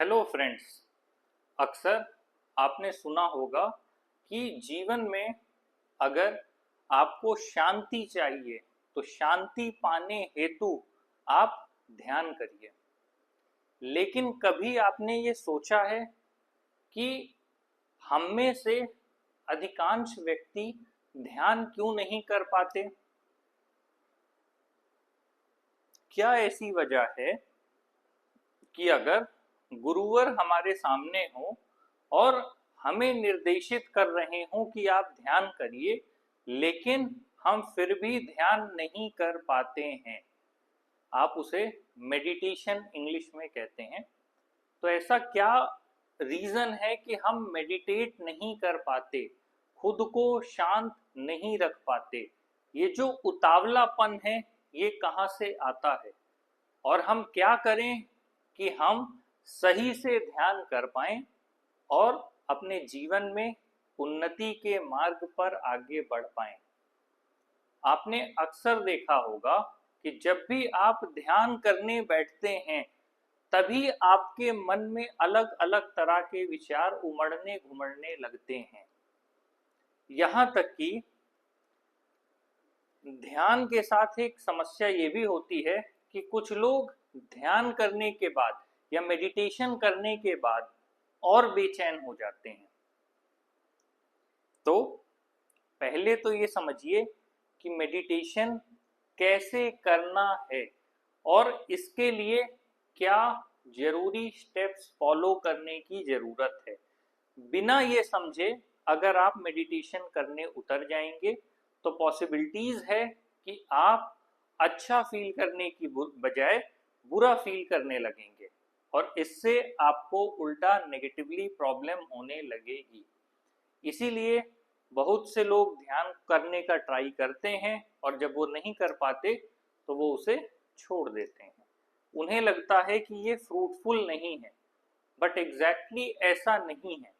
Hello friends. अक्सर आपने सुना होगा कि जीवन में अगर आपको शांति चाहिए तो शांति पाने हेतु आप ध्यान करिए। लेकिन कभी आपने ये सोचा है कि हम में से अधिकांश व्यक्ति ध्यान क्यों नहीं कर पाते? क्या ऐसी वजह है कि अगर गुरुवर हमारे सामने हो और हमें निर्देशित कर रहे हों कि आप ध्यान करिए, लेकिन हम फिर भी ध्यान नहीं कर पाते हैं? आप उसे मेडिटेशन इंग्लिश में कहते हैं। तो ऐसा क्या रीजन है कि हम मेडिटेट नहीं कर पाते, खुद को शांत नहीं रख पाते? ये जो उतावलापन है ये कहाँ से आता है, और हम क्या करें कि हम सही से ध्यान कर पाएं और अपने जीवन में उन्नति के मार्ग पर आगे बढ़ पाएं? आपने अक्सर देखा होगा कि जब भी आप ध्यान करने बैठते हैं तभी आपके मन में अलग अलग तरह के विचार उमड़ने घुमड़ने लगते हैं। यहाँ तक कि ध्यान के साथ एक समस्या ये भी होती है कि कुछ लोग ध्यान करने के बाद या मेडिटेशन करने के बाद और बेचैन हो जाते हैं। तो पहले तो ये समझिए कि मेडिटेशन कैसे करना है और इसके लिए क्या जरूरी स्टेप्स फॉलो करने की जरूरत है। बिना ये समझे अगर आप मेडिटेशन करने उतर जाएंगे तो पॉसिबिलिटीज है कि आप अच्छा फील करने की बजाय बुरा फील करने लगेंगे और इससे आपको उल्टा नेगेटिवली प्रॉब्लम होने लगेगी। इसीलिए बहुत से लोग ध्यान करने का ट्राई करते हैं और जब वो नहीं कर पाते तो वो उसे छोड़ देते हैं। उन्हें लगता है कि ये फ्रूटफुल नहीं है, बट एग्जैक्टली ऐसा नहीं है।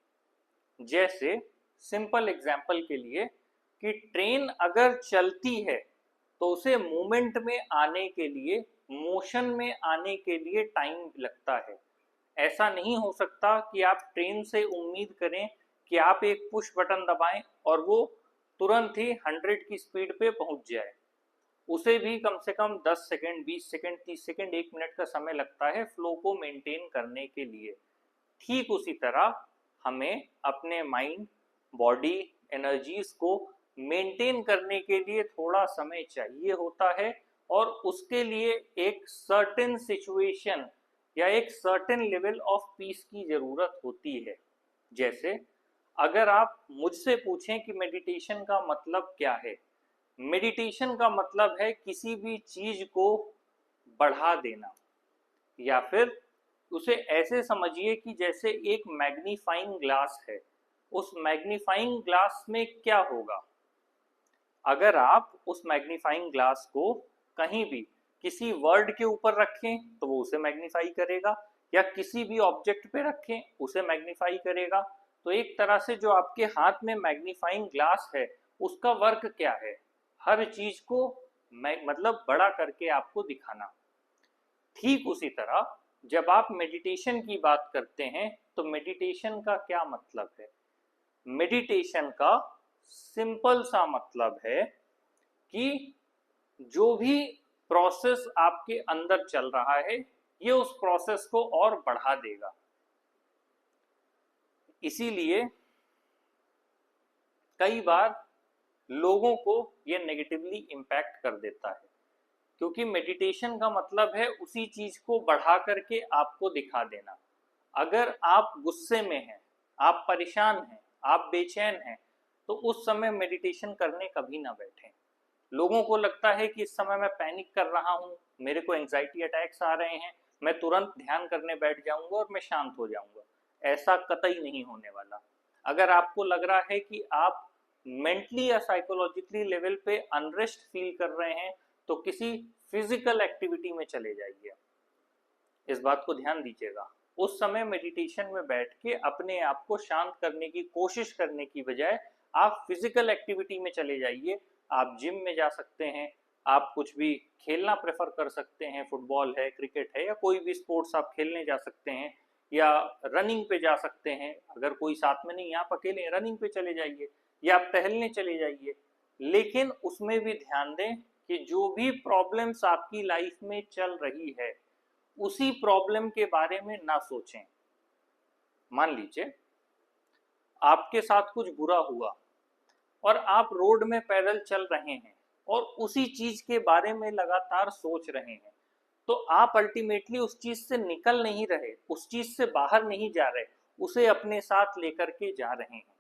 जैसे सिंपल एग्जाम्पल के लिए कि ट्रेन अगर चलती है तो उसे मूवमेंट में आने के लिए, मोशन में आने के लिए टाइम लगता है। ऐसा नहीं हो सकता कि आप ट्रेन से उम्मीद करें कि आप एक पुश बटन दबाएं और वो तुरंत ही 100 की स्पीड पे पहुंच जाए। उसे भी कम से कम 10 सेकंड, 20 सेकंड, 30 सेकंड, 1 मिनट का समय लगता है फ्लो को मेंटेन करने के लिए। ठीक उसी तरह हमें अपने माइंड, बॉडी, एनर्जीज को मेंटेन करने के लिए थोड़ा समय चाहिए होता है और उसके लिए एक सर्टेन सिचुएशन या एक सर्टेन लेवल ऑफ पीस की जरूरत होती है। जैसे अगर आप मुझसे पूछें कि मेडिटेशन का मतलब क्या है, मेडिटेशन का मतलब है किसी भी चीज को बढ़ा देना, या फिर उसे ऐसे समझिए कि जैसे एक मैग्नीफाइंग ग्लास है। उस मैग्नीफाइंग ग्लास में क्या होगा, अगर आप उस मैग्नीफाइंग ग्लास को कहीं भी किसी वर्ड के ऊपर रखें तो वो उसे मैग्नीफाई करेगा, या किसी भी ऑब्जेक्ट पे रखें उसे मैग्नीफाई करेगा। तो एक तरह से जो आपके हाथ में मैग्नीफाइंग ग्लास है उसका वर्क क्या है, हर चीज को मतलब बड़ा करके आपको दिखाना। ठीक उसी तरह जब आप मेडिटेशन की बात करते हैं तो मेडिटेशन का क्या मतलब है? मेडिटेशन का सिंपल सा मतलब है कि जो भी प्रोसेस आपके अंदर चल रहा है ये उस प्रोसेस को और बढ़ा देगा। इसीलिए कई बार लोगों को यह नेगेटिवली इम्पैक्ट कर देता है, क्योंकि मेडिटेशन का मतलब है उसी चीज को बढ़ा करके आपको दिखा देना। अगर आप गुस्से में हैं, आप परेशान हैं, आप बेचैन हैं, तो उस समय मेडिटेशन करने कभी ना बैठें। लोगों को लगता है कि इस समय मैं पैनिक कर रहा हूँ, मेरे को एंजाइटी अटैक्स आ रहे हैं, मैं तुरंत ध्यान करने बैठ जाऊंगा और मैं शांत हो जाऊंगा। ऐसा कतई नहीं होने वाला। अगर आपको लग रहा है कि आप मेंटली या साइकोलॉजिकली लेवल पे अनरेस्ट फील कर रहे हैं तो किसी फिजिकल एक्टिविटी में चले जाइए। इस बात को ध्यान दीजिएगा। उस समय मेडिटेशन में बैठ के अपने आप को शांत करने की कोशिश करने की बजाय आप फिजिकल एक्टिविटी में चले जाइए। आप जिम में जा सकते हैं, आप कुछ भी खेलना प्रेफर कर सकते हैं, फुटबॉल है, क्रिकेट है, या कोई भी स्पोर्ट्स आप खेलने जा सकते हैं। या रनिंग पे जा सकते हैं। अगर कोई साथ में नहीं, आप अकेले रनिंग पे चले जाइए या आप टहलने चले जाइए, लेकिन उसमें भी ध्यान दें कि जो भी प्रॉब्लम्स आपकी लाइफ में चल रही है उसी प्रॉब्लम के बारे में ना सोचें। मान लीजिए आपके साथ कुछ बुरा हुआ और आप रोड में पैदल चल रहे हैं और उसी चीज के बारे में लगातार सोच रहे हैं, तो आप अल्टीमेटली उस चीज से निकल नहीं रहे, उस चीज से बाहर नहीं जा रहे, उसे अपने साथ लेकर के जा रहे हैं।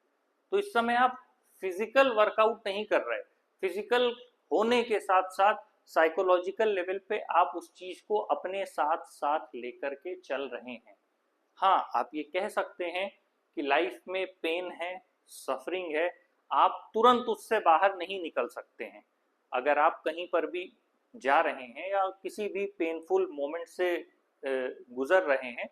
तो इस समय आप फिजिकल वर्कआउट नहीं कर रहे, फिजिकल होने के साथ साथ साइकोलॉजिकल लेवल पे आप उस चीज को अपने साथ साथ लेकर के चल रहे हैं। हाँ, आप ये कह सकते हैं कि लाइफ में पेन है, सफरिंग है, आप तुरंत उससे बाहर नहीं निकल सकते हैं। अगर आप कहीं पर भी जा रहे हैं या किसी भी पेनफुल मोमेंट से गुजर रहे हैं,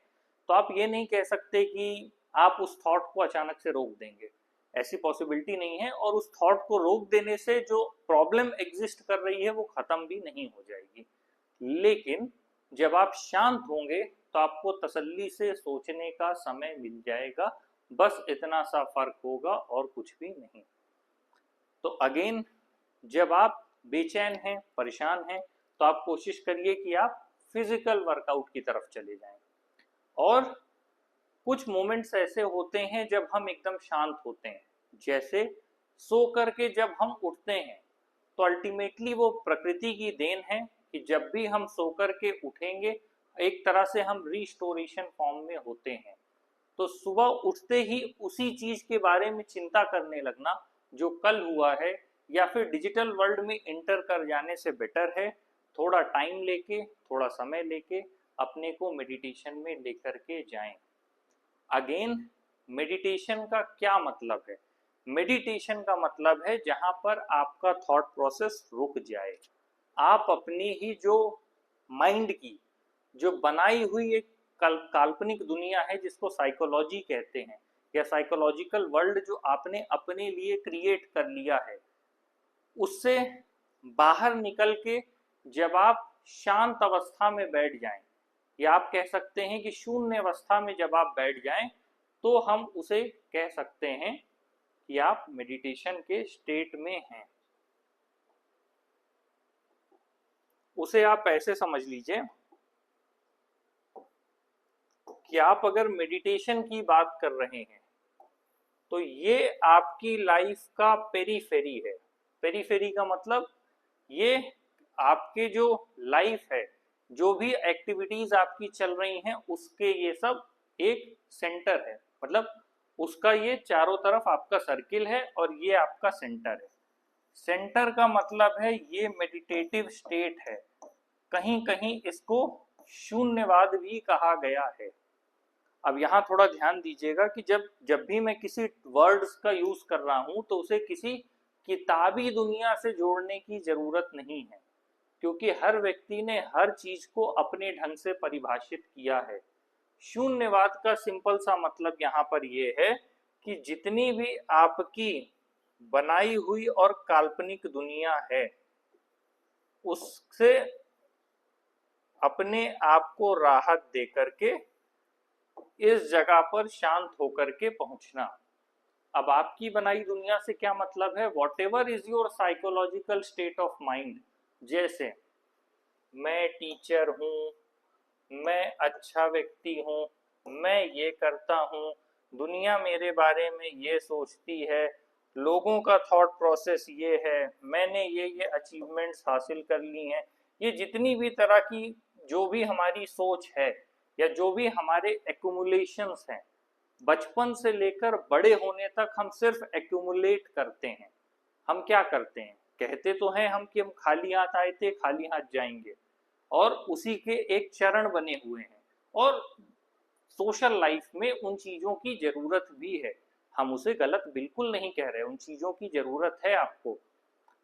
तो आप ये नहीं कह सकते कि आप उस थॉट को अचानक से रोक देंगे, ऐसी पॉसिबिलिटी नहीं है। और उस थॉट को रोक देने से जो प्रॉब्लम एग्जिस्ट कर रही है वो खत्म भी नहीं हो जाएगी। लेकिन जब आप शांत होंगे तो आपको तसल्ली से सोचने का समय मिल जाएगा, बस इतना सा फर्क होगा और कुछ भी नहीं। तो अगेन, जब आप बेचैन हैं, परेशान हैं, तो आप कोशिश करिए कि आप फिजिकल वर्कआउट की तरफ चले जाएं। और कुछ मोमेंट्स ऐसे होते हैं जब हम एकदम शांत होते हैं, जैसे सो करके जब हम उठते हैं, तो अल्टीमेटली वो प्रकृति की देन है कि जब भी हम सो करके उठेंगे एक तरह से हम रिस्टोरेशन फॉर्म में होते हैं। तो सुबह उठते ही उसी चीज के बारे में चिंता करने लगना जो कल हुआ है, या फिर डिजिटल वर्ल्ड में इंटर कर जाने से बेटर है थोड़ा टाइम लेके, थोड़ा समय लेके अपने को मेडिटेशन में लेकर के जाएं। अगेन, मेडिटेशन का क्या मतलब है? मेडिटेशन का मतलब है जहां पर आपका थॉट प्रोसेस रुक जाए, आप अपनी ही जो माइंड की जो बनाई हुई एक काल्पनिक दुनिया है जिसको साइकोलॉजी कहते हैं, या साइकोलॉजिकल वर्ल्ड जो आपने अपने लिए क्रिएट कर लिया है, उससे बाहर निकल के जब आप शांत अवस्था में बैठ जाएं, या आप कह सकते हैं कि शून्य अवस्था में जब आप बैठ जाएं, तो हम उसे कह सकते हैं कि आप मेडिटेशन के स्टेट में हैं। उसे आप ऐसे समझ लीजिए कि आप अगर मेडिटेशन की बात कर रहे हैं तो ये आपकी लाइफ का पेरीफेरी है। पेरीफेरी का मतलब ये आपके जो लाइफ है, जो भी एक्टिविटीज आपकी चल रही हैं उसके ये सब एक सेंटर है, मतलब उसका ये चारों तरफ आपका सर्किल है और ये आपका सेंटर है। सेंटर का मतलब है ये मेडिटेटिव स्टेट है, कहीं कहीं इसको शून्यवाद भी कहा गया है। अब यहाँ थोड़ा ध्यान दीजिएगा कि जब भी मैं किसी वर्ड्स का यूज कर रहा हूं तो उसे किसी किताबी दुनिया से जोड़ने की जरूरत नहीं है, क्योंकि हर व्यक्ति ने हर चीज को अपने ढंग से परिभाषित किया है। शून्यवाद का सिंपल सा मतलब यहाँ पर यह है कि जितनी भी आपकी बनाई हुई और काल्पनिक दुनिया है उससे अपने आप को राहत दे करके इस जगह पर शांत होकर के पहुंचना। अब आपकी बनाई दुनिया से क्या मतलब है? Whatever is your psychological state of mind, जैसे मैं टीचर हूँ, मैं अच्छा व्यक्ति हूँ, मैं ये करता हूँ, दुनिया मेरे बारे में ये सोचती है, लोगों का थॉट प्रोसेस ये है, मैंने ये अचीवमेंट्स हासिल कर ली हैं, ये जितनी भी तरह की जो भी हमारी सोच है या जो भी हमारे एक्यूमुलेशंस हैं, बचपन से लेकर बड़े होने तक हम सिर्फ एक्यूमुलेट करते हैं। हम क्या करते हैं? कहते तो हैं हम कि हम खाली हाथ आए थे, खाली हाथ जाएंगे, और उसी के एक चरण बने हुए हैं। और सोशल लाइफ में उन चीज़ों की ज़रूरत भी है, हम उसे गलत बिल्कुल नहीं कह रहे, उन चीज़ों की ज़रूरत है आपको।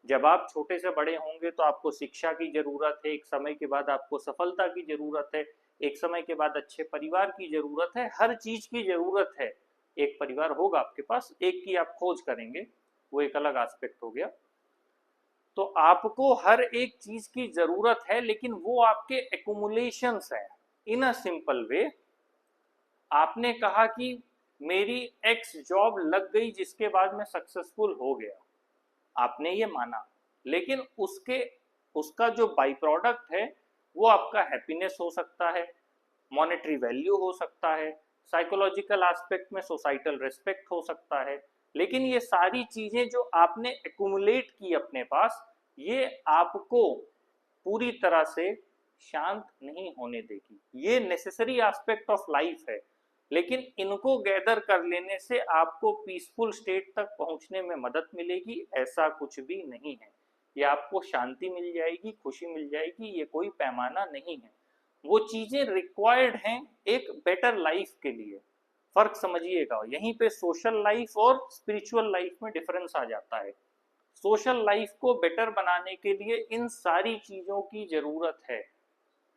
जब आप छोटे से बड़े होंगे तो आपको शिक्षा की ज़रूरत है, एक समय के बाद आपको सफलता की ज़रूरत है, एक समय के बाद अच्छे परिवार की ज़रूरत है, हर चीज़ की ज़रूरत है। एक परिवार होगा आपके पास, एक की आप खोज करेंगे, वो एक अलग एस्पेक्ट हो गया। तो आपको हर एक चीज़ की ज़रूरत है, लेकिन वो आपके एक्यूमुलेशंस हैं। इन अ सिंपल वे, आपने कहा कि मेरी एक्स जॉब लग गई जिसके बाद मैं सक्सेसफुल हो गया, आपने ये माना, लेकिन उसका जो बाई प्रोडक्ट है वो आपका हैप्पीनेस हो सकता है, मॉनेटरी वैल्यू हो सकता है, साइकोलॉजिकल एस्पेक्ट में सोसाइटल रिस्पेक्ट हो सकता है। लेकिन ये सारी चीजें जो आपने एक्यूमुलेट की अपने पास, ये आपको पूरी तरह से शांत नहीं होने देगी। ये नेसेसरी एस्पेक्ट ऑफ लाइफ है, लेकिन इनको गैदर कर लेने से आपको पीसफुल स्टेट तक पहुंचने में मदद मिलेगी, ऐसा कुछ भी नहीं है। ये आपको शांति मिल जाएगी, खुशी मिल जाएगी, ये कोई पैमाना नहीं है। वो चीजें रिक्वायर्ड हैं एक बेटर लाइफ के लिए। फर्क समझिएगा, यहीं पे सोशल लाइफ और स्पिरिचुअल लाइफ में डिफरेंस आ जाता है। सोशल लाइफ को बेटर बनाने के लिए इन सारी चीजों की जरूरत है।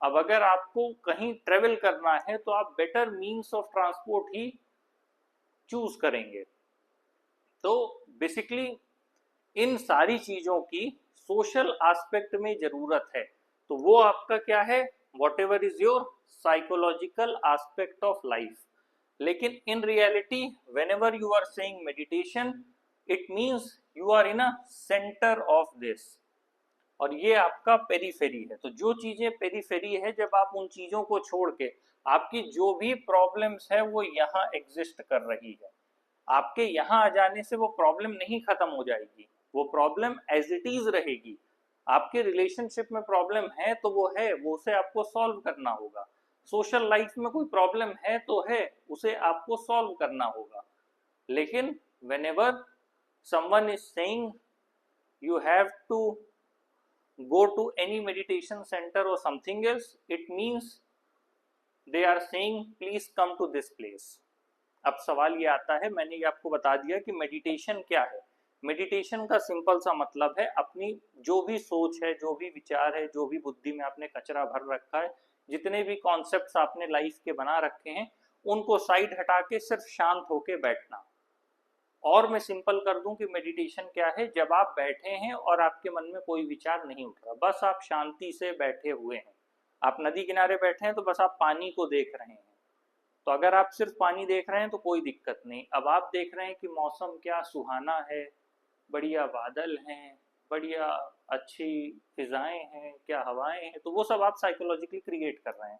अब अगर आपको कहीं ट्रेवल करना है तो आप better means of transport he choose करेंगे। तो बेसिकली इन सारी चीजों की सोशल एस्पेक्ट में जरूरत है। तो वो आपका क्या है, whatever is your psychological aspect of life. लेकिन in reality whenever you are saying meditation, it means you are in a centre of this, और ये आपका पेरीफेरी है। तो जो चीजें पेरीफेरी है, जब आप उन चीजों को छोड़ के, आपकी जो भी प्रॉब्लम्स है वो यहाँ एग्जिस्ट कर रही है, आपके यहाँ आ जाने से वो प्रॉब्लम नहीं खत्म हो जाएगी, वो प्रॉब्लम एज इट इज रहेगी। आपके रिलेशनशिप में प्रॉब्लम है तो वो है, वो उसे आपको सॉल्व करना होगा। सोशल लाइफ में कोई प्रॉब्लम है तो है, उसे आपको सॉल्व करना होगा। लेकिन whenever someone is saying you have to go to any meditation center or something else, it means they are saying please come to this place। अब सवाल ये आता है, मैंने ये आपको बता दिया कि मेडिटेशन क्या है। मेडिटेशन का सिंपल सा मतलब है अपनी जो भी सोच है, जो भी विचार है, जो भी बुद्धि में आपने कचरा भर रखा है, जितने भी कॉन्सेप्ट्स आपने लाइफ के बना रखे हैं, उनको साइड हटा के सिर्फ शांत होके बैठना। और मैं सिंपल कर दूं कि मेडिटेशन क्या है, जब आप बैठे हैं और आपके मन में कोई विचार नहीं उठ रहा, बस आप शांति से बैठे हुए हैं। आप नदी किनारे बैठे हैं तो बस आप पानी को देख रहे हैं। तो अगर आप सिर्फ पानी देख रहे हैं तो कोई दिक्कत नहीं। अब आप देख रहे हैं कि मौसम क्या सुहाना है, बढ़िया बादल हैं, बढ़िया अच्छी फिजाएं हैं, क्या हवाएं हैं, तो वो सब आप साइकोलॉजिकली क्रिएट कर रहे हैं।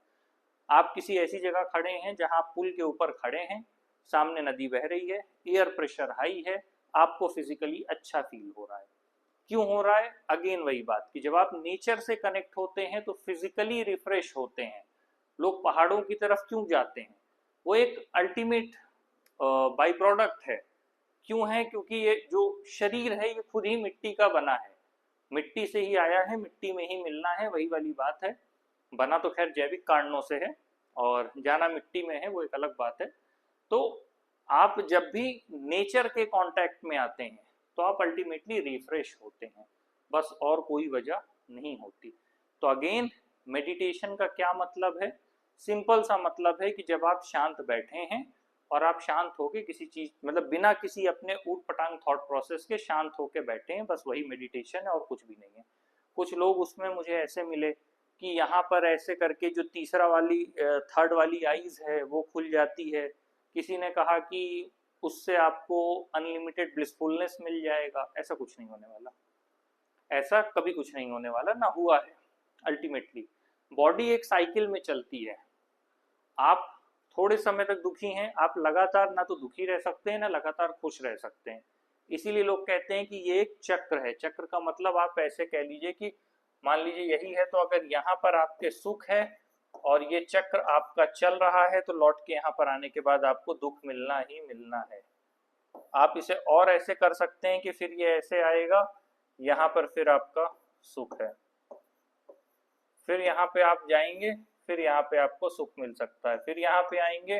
आप किसी ऐसी जगह खड़े हैं जहां आप पुल के ऊपर खड़े हैं, सामने नदी बह रही है, एयर प्रेशर हाई है, आपको फिजिकली अच्छा फील हो रहा है। क्यों हो रहा है? अगेन वही बात कि जब आप नेचर से कनेक्ट होते हैं तो फिजिकली रिफ्रेश होते हैं। लोग पहाड़ों की तरफ क्यों जाते हैं? वो एक अल्टीमेट बाई प्रोडक्ट है। क्यों है? क्योंकि ये जो शरीर है ये खुद ही मिट्टी का बना है, मिट्टी से ही आया है, मिट्टी में ही मिलना है, वही वाली बात है। बना तो खैर जैविक कारणों से है और जाना मिट्टी में है, वो एक अलग बात है। तो आप जब भी नेचर के कांटेक्ट में आते हैं तो आप अल्टीमेटली रिफ्रेश होते हैं, बस और कोई वजह नहीं होती। तो अगेन मेडिटेशन का क्या मतलब है? सिंपल सा मतलब है कि जब आप शांत बैठे हैं और आप शांत होके किसी चीज, मतलब बिना किसी अपने ऊट पटांग थॉट प्रोसेस के शांत होके बैठे हैं, बस वही मेडिटेशन है और कुछ भी नहीं है। कुछ लोग उसमें मुझे ऐसे मिले कि यहाँ पर ऐसे करके जो तीसरा वाली थर्ड वाली आईज है वो खुल जाती है। किसी ने कहा कि उससे आपको अनलिमिटेड ब्लिसफुलनेस मिल जाएगा। ऐसा कुछ नहीं होने वाला, ऐसा कभी कुछ नहीं होने वाला, ना हुआ है। अल्टीमेटली बॉडी एक साइकिल में चलती है। आप थोड़े समय तक दुखी हैं, आप लगातार ना तो दुखी रह सकते हैं ना लगातार खुश रह सकते हैं। इसीलिए लोग कहते हैं कि ये एक चक्र है। चक्र का मतलब आप ऐसे कह लीजिए कि मान लीजिए यही है, तो अगर यहाँ पर आपके सुख है और ये चक्र आपका चल रहा है, तो लौट के यहाँ पर आने के बाद आपको दुख मिलना ही मिलना है। आप इसे और ऐसे कर सकते हैं कि फिर ये ऐसे आएगा, यहाँ पर फिर आपका सुख है, फिर यहाँ पे आप जाएंगे, फिर यहाँ पे आपको सुख मिल सकता है, फिर यहाँ पे आएंगे,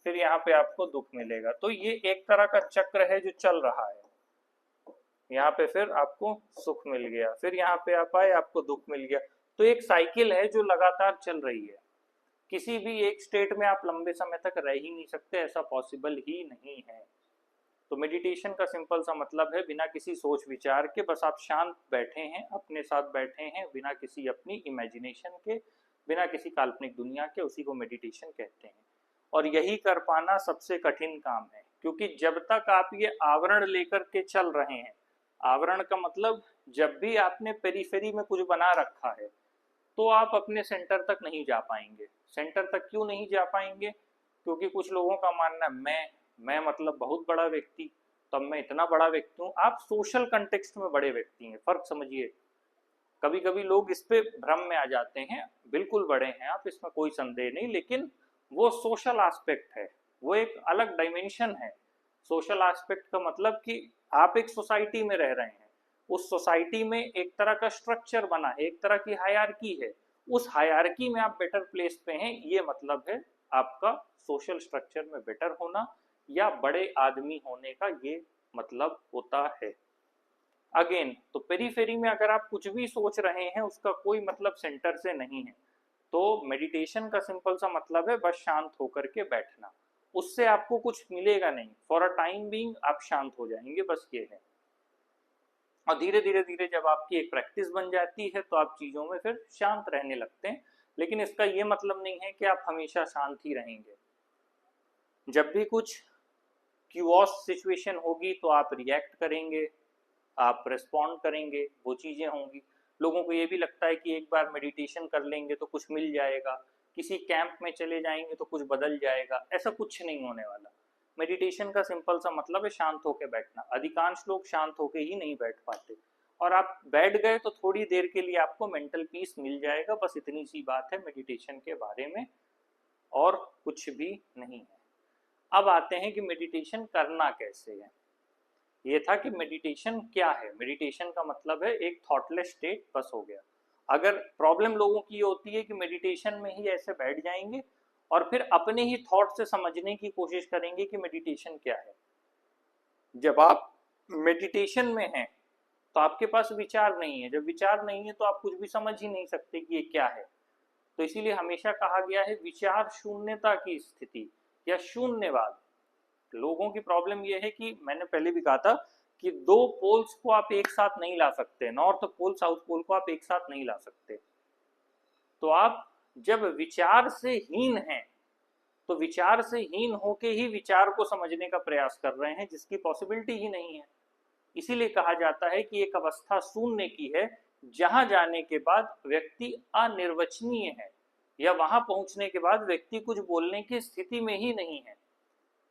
फिर यहाँ पे आपको दुख मिलेगा। तो ये एक तरह का चक्र है जो चल रहा है। यहाँ पे फिर आपको सुख मिल गया, फिर यहाँ पे आप आए, आपको दुख मिल गया। तो एक साइकिल है जो लगातार चल रही है। किसी भी एक स्टेट में आप लंबे समय तक रह ही नहीं सकते, ऐसा पॉसिबल ही नहीं है। तो मेडिटेशन का सिंपल सा मतलब है बिना किसी सोच विचार के बस आप शांत बैठे हैं, अपने साथ बैठे हैं, बिना किसी अपनी इमेजिनेशन के, बिना किसी काल्पनिक दुनिया के, उसी को मेडिटेशन कहते हैं। और यही कर पाना सबसे कठिन काम है, क्योंकि जब तक आप ये आवरण लेकर के चल रहे हैं, आवरण का मतलब जब भी आपने पेरीफेरी में कुछ बना रखा है तो आप अपने सेंटर तक नहीं जा पाएंगे। सेंटर तक क्यों नहीं जा पाएंगे? क्योंकि कुछ लोगों का मानना मैं मतलब बहुत बड़ा व्यक्ति, तब मैं इतना बड़ा व्यक्ति हूँ। आप सोशल कंटेक्स्ट में बड़े व्यक्ति हैं, फर्क समझिए। कभी कभी लोग इस पे भ्रम में आ जाते हैं, बिल्कुल बड़े हैं आप, इसमें कोई संदेह नहीं, लेकिन वो सोशल एस्पेक्ट है, वो एक अलग डायमेंशन है। सोशल एस्पेक्ट का मतलब कि आप एक सोसाइटी में रह रहे हैं, उस सोसाइटी में एक तरह का स्ट्रक्चर बना है, एक तरह की हायरार्की है, उस हायरार्की में आप बेटर प्लेस पे हैं, ये मतलब है आपका सोशल स्ट्रक्चर में बेटर होना या बड़े आदमी होने का ये मतलब होता है। अगेन तो पेरीफेरी में अगर आप कुछ भी सोच रहे हैं उसका कोई मतलब सेंटर से नहीं है, तो मेडिटेशन का सिंपल सा मतलब है बस शांत होकर के बैठना। उससे आपको कुछ मिलेगा नहीं, फॉर अ टाइम बीइंग आप शांत हो जाएंगे, बस ये है। और धीरे धीरे धीरे जब आपकी एक प्रैक्टिस बन जाती है तो आप चीजों में फिर शांत रहने लगते हैं, लेकिन इसका ये मतलब नहीं है कि आप हमेशा शांत ही रहेंगे। जब भी कुछ क्यूओस सिचुएशन होगी तो आप रिएक्ट करेंगे, आप रिस्पॉन्ड करेंगे, वो चीजें होंगी। लोगों को ये भी लगता है कि एक बार मेडिटेशन कर लेंगे तो कुछ मिल जाएगा, किसी कैंप में चले जाएंगे तो कुछ बदल जाएगा, ऐसा कुछ नहीं होने वाला। मेडिटेशन का सिंपल सा मतलब है शांत होकर बैठना। अधिकांश लोग शांत होकर ही नहीं बैठ पाते, और आप बैठ गए तो थोड़ी देर के लिए आपको मेंटल पीस मिल जाएगा, बस इतनी सी बात है मेडिटेशन के बारे में, और कुछ भी नहीं है। अब आते हैं कि मेडिटेशन करना कैसे है। ये था कि मेडिटेशन क्या है। मेडिटेशन का मतलब है एक थॉटलेस स्टेट, बस हो गया। अगर प्रॉब्लम लोगों की ये होती है कि मेडिटेशन में ही ऐसे बैठ जाएंगे और फिर अपने ही थॉट से समझने की कोशिश करेंगे कि मेडिटेशन क्या है। जब आप मेडिटेशन में हैं तो आपके पास विचार नहीं है, जब विचार नहीं है तो आप कुछ भी समझ ही नहीं सकते कि ये क्या है। तो इसीलिए हमेशा कहा गया है विचार शून्यता की स्थिति या शून्यवाद। लोगों की प्रॉब्लम यह है कि मैंने पहले भी कहा था कि दो पोल्स को आप एक साथ नहीं ला सकते, नॉर्थ पोल साउथ पोल को आप एक साथ नहीं ला सकते। तो आप जब विचार से हीन हैं तो विचार से हीन होके ही विचार को समझने का प्रयास कर रहे हैं, जिसकी पॉसिबिलिटी ही नहीं है। इसीलिए कहा जाता है कि एक अवस्था शून्य की है जहां जाने के बाद व्यक्ति अनिर्वचनीय है, या वहां पहुंचने के बाद व्यक्ति कुछ बोलने की स्थिति में ही नहीं है।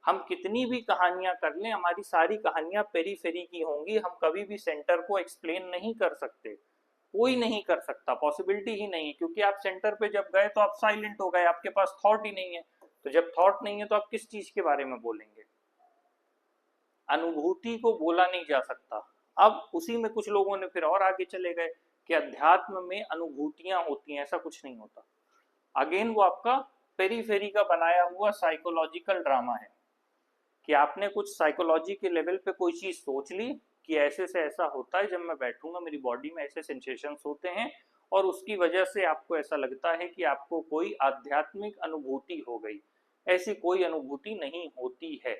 हम कितनी भी कहानियां कर लें, हमारी सारी कहानियां पेरीफेरी की होंगी, हम कभी भी सेंटर को एक्सप्लेन नहीं कर सकते, कोई नहीं कर सकता, पॉसिबिलिटी ही नहीं है। क्योंकि आप सेंटर पे जब गए तो आप साइलेंट हो गए, आपके पास थॉट ही नहीं है। तो जब थॉट नहीं है तो आप किस चीज के बारे में बोलेंगे? अनुभूति को बोला नहीं जा सकता। अब उसी में कुछ लोगों ने फिर और आगे चले गए कि अध्यात्म में अनुभूतियां होती हैं, ऐसा कुछ नहीं होता। अगेन वो आपका पेरीफेरी का बनाया हुआ साइकोलॉजिकल ड्रामा है कि आपने कुछ साइकोलॉजी के लेवल पे कोई चीज सोच ली कि ऐसे से ऐसा होता है, जब मैं बैठूंगा मेरी बॉडी में ऐसे सेंसेशंस होते हैं, और उसकी वजह से आपको ऐसा लगता है कि आपको कोई आध्यात्मिक अनुभूति हो गई। ऐसी कोई अनुभूति नहीं होती है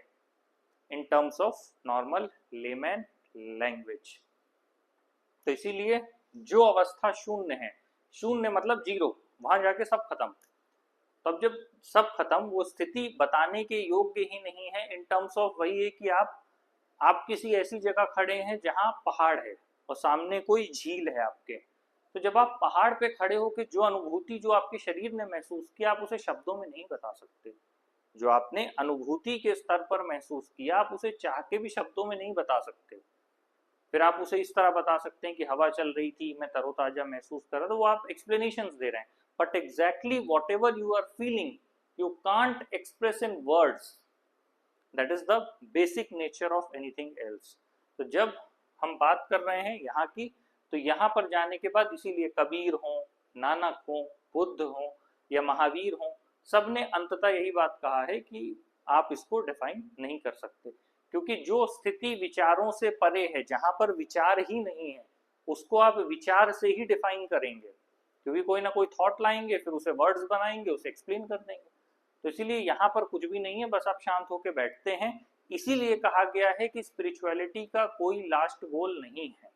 in terms of normal layman language. तो इसीलिए जो अवस्था शून्य है, शून्य मतलब जीरो, वहां जाके सब खत्म। तब जब सब खत्म, वो स्थिति बताने के योग्य ही नहीं है इन टर्म्स ऑफ वही है कि आप किसी ऐसी जगह खड़े हैं जहां पहाड़ है और सामने कोई झील है आपके। तो जब आप पहाड़ पे खड़े होकर जो अनुभूति जो आपके शरीर ने महसूस किया, आप उसे शब्दों में नहीं बता सकते। जो आपने अनुभूति के स्तर पर महसूस किया, आप उसे चाह के भी शब्दों में नहीं बता सकते। फिर आप उसे इस तरह बता सकते हैं कि हवा चल रही थी, मैं तरोताजा महसूस कर रहा था, तो वो आप एक्सप्लेनेशंस दे रहे हैं। But exactly whatever you are feeling you can't express in words, that is the basic nature of anything else. तो जब हम बात कर रहे हैं यहाँ की, तो यहाँ पर जाने के बाद इसीलिए कबीर हो, नानक हो, बुद्ध हो या महावीर हो, सबने अंततः यही बात कहा है कि आप इसको डिफाइन नहीं कर सकते। क्योंकि जो स्थिति विचारों से परे है, जहां पर विचार ही नहीं है, उसको आप विचार से ही डिफाइन करेंगे। क्योंकि कोई ना कोई थॉट लाएंगे, फिर उसे वर्ड्स बनाएंगे, उसे एक्सप्लेन कर देंगे। तो इसीलिए यहाँ पर कुछ भी नहीं है, बस आप शांत होकर बैठते हैं। इसीलिए कहा गया है कि स्पिरिचुअलिटी का कोई लास्ट गोल नहीं है।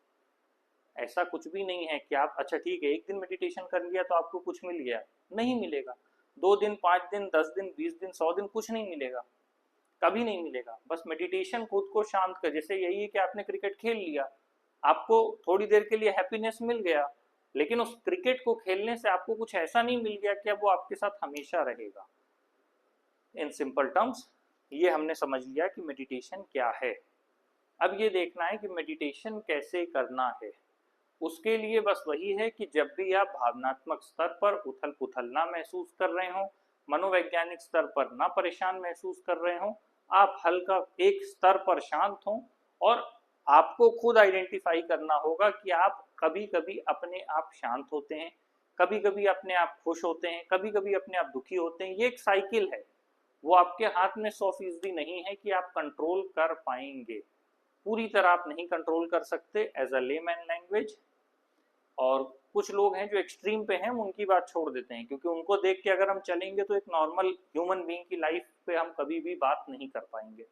ऐसा कुछ भी नहीं है कि आप अच्छा ठीक है एक दिन मेडिटेशन कर लिया तो आपको कुछ मिल गया, नहीं मिलेगा। 2 दिन, 5 दिन, 10 दिन, 20 दिन, 100 दिन कुछ नहीं मिलेगा, कभी नहीं मिलेगा। बस मेडिटेशन खुद को शांत कर, जैसे यही है कि आपने क्रिकेट खेल लिया, आपको थोड़ी देर के लिए हैप्पीनेस मिल गया, लेकिन उस क्रिकेट को खेलने से आपको कुछ ऐसा नहीं मिल गया कि अब वो आपके साथ हमेशा रहेगा। इन सिंपल टर्म्स ये हमने समझ लिया कि मेडिटेशन क्या है। अब ये देखना है कि मेडिटेशन कैसे करना है। उसके लिए बस वही है कि जब भी आप भावनात्मक स्तर पर उथल पुथल ना महसूस कर रहे हो, मनोवैज्ञानिक स्तर पर ना परेशान महसूस कर रहे हो, आप हल्का एक स्तर पर शांत हो, और आपको खुद आइडेंटिफाई करना होगा कि आप कभी कभी अपने आप शांत होते हैं, कभी कभी अपने आप खुश होते हैं, कभी कभी अपने आप दुखी होते हैं। ये एक साइकिल है, वो आपके हाथ में 100% नहीं है कि आप कंट्रोल कर पाएंगे। पूरी तरह आप नहीं कंट्रोल कर सकते एज अ लेमैन लैंग्वेज। और कुछ लोग हैं जो एक्सट्रीम पे हैं, उनकी बात छोड़ देते हैं, क्योंकि उनको देख के अगर हम चलेंगे तो एक नॉर्मल ह्यूमन बीइंग की लाइफ पे हम कभी भी बात नहीं कर पाएंगे।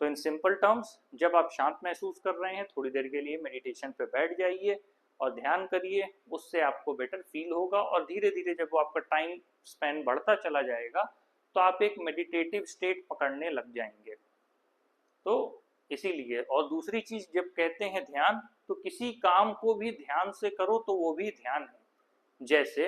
तो इन सिंपल टर्म्स, जब आप शांत महसूस कर रहे हैं, थोड़ी देर के लिए मेडिटेशन पे बैठ जाइए और ध्यान करिए, उससे आपको बेटर फील होगा। और धीरे धीरे जब वो आपका टाइम स्पेन बढ़ता चला जाएगा तो आप एक मेडिटेटिव स्टेट पकड़ने लग जाएंगे। तो इसीलिए, और दूसरी चीज, जब कहते हैं ध्यान, तो किसी काम को भी ध्यान से करो तो वो भी ध्यान है। जैसे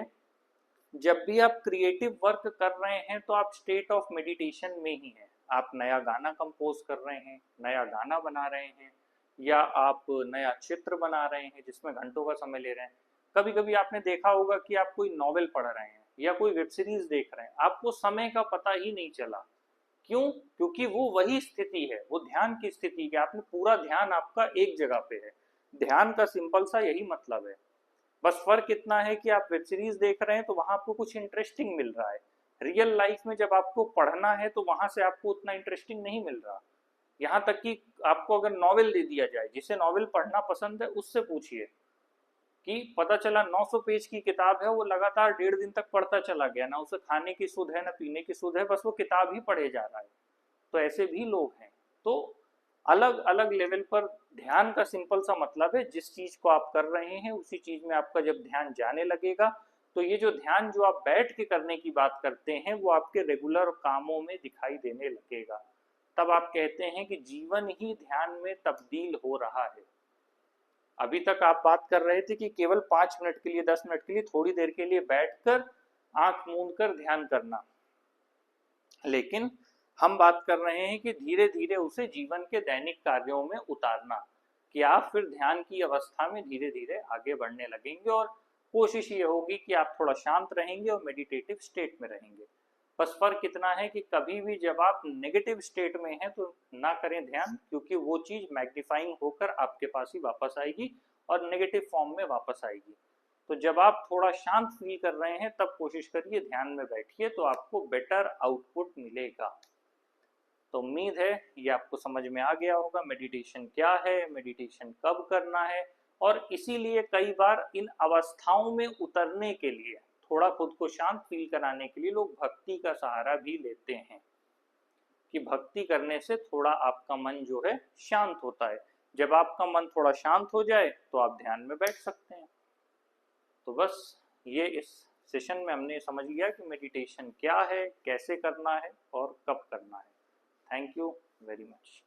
जब भी आप क्रिएटिव वर्क कर रहे हैं तो आप स्टेट ऑफ मेडिटेशन में ही हैं। आप नया गाना कंपोज कर रहे हैं, नया गाना बना रहे हैं, या आप नया चित्र बना रहे हैं जिसमें घंटों का समय ले रहे हैं। कभी कभी आपने देखा होगा कि आप कोई नॉवेल पढ़ रहे हैं या कोई वेब सीरीज देख रहे हैं, आपको समय का पता ही नहीं चला। क्यों? क्योंकि वो वही स्थिति है, वो ध्यान की स्थिति है, आपने पूरा ध्यान आपका एक जगह पे है। ध्यान का सिंपल सा यही मतलब है। बस फर्क इतना है कि आप वेब सीरीज देख रहे हैं तो वहां आपको कुछ इंटरेस्टिंग मिल रहा है, रियल लाइफ में जब आपको पढ़ना है तो वहां से आपको उतना इंटरेस्टिंग नहीं मिल रहा। यहाँ तक कि आपको अगर नॉवेल दे दिया जाए, जिसे नॉवेल पढ़ना पसंद है उससे पूछिए कि पता चला 900 पेज की किताब है, वो लगातार 1.5 दिन तक पढ़ता चला गया, ना उसे खाने की सुध है ना पीने की सुध है, बस वो किताब ही पढ़े जा रहा है। तो ऐसे भी लोग हैं। तो अलग अलग लेवल पर ध्यान का सिंपल सा मतलब है, जिस चीज को आप कर रहे हैं उसी चीज में आपका जब ध्यान जाने लगेगा, तो ये जो ध्यान जो आप बैठ के करने की बात करते हैं वो आपके रेगुलर कामों में दिखाई देने लगेगा। तब आप कहते हैं कि जीवन ही ध्यान में तब्दील हो रहा है। अभी तक आप बात कर रहे थे कि केवल 5 मिनट के लिए, 10 मिनट के लिए, थोड़ी देर के लिए बैठकर आंख मूंद कर ध्यान करना, लेकिन हम बात कर रहे हैं कि धीरे धीरे उसे जीवन के दैनिक कार्यों में उतारना, कि आप फिर ध्यान की अवस्था में धीरे धीरे आगे बढ़ने लगेंगे। और कोशिश ये होगी कि आप थोड़ा शांत रहेंगे और मेडिटेटिव स्टेट में रहेंगे। बस फर्क इतना है कि कभी भी जब आप नेगेटिव स्टेट में हैं तो ना करें ध्यान, क्योंकि वो चीज मैग्नीफाइंग होकर आपके पास ही वापस आएगी और नेगेटिव फॉर्म में वापस आएगी। तो जब आप थोड़ा शांत फील कर रहे हैं तब कोशिश करिए ध्यान में बैठिए, तो आपको बेटर आउटपुट मिलेगा। तो उम्मीद है ये आपको समझ में आ गया होगा मेडिटेशन क्या है, मेडिटेशन कब करना है। और इसीलिए कई बार इन अवस्थाओं में उतरने के लिए, थोड़ा खुद को शांत फील कराने के लिए लोग भक्ति का सहारा भी लेते हैं, कि भक्ति करने से थोड़ा आपका मन जो है शांत होता है। जब आपका मन थोड़ा शांत हो जाए तो आप ध्यान में बैठ सकते हैं। तो बस ये इस सेशन में हमने समझ लिया कि मेडिटेशन क्या है, कैसे करना है और कब करना है। Thank you very much.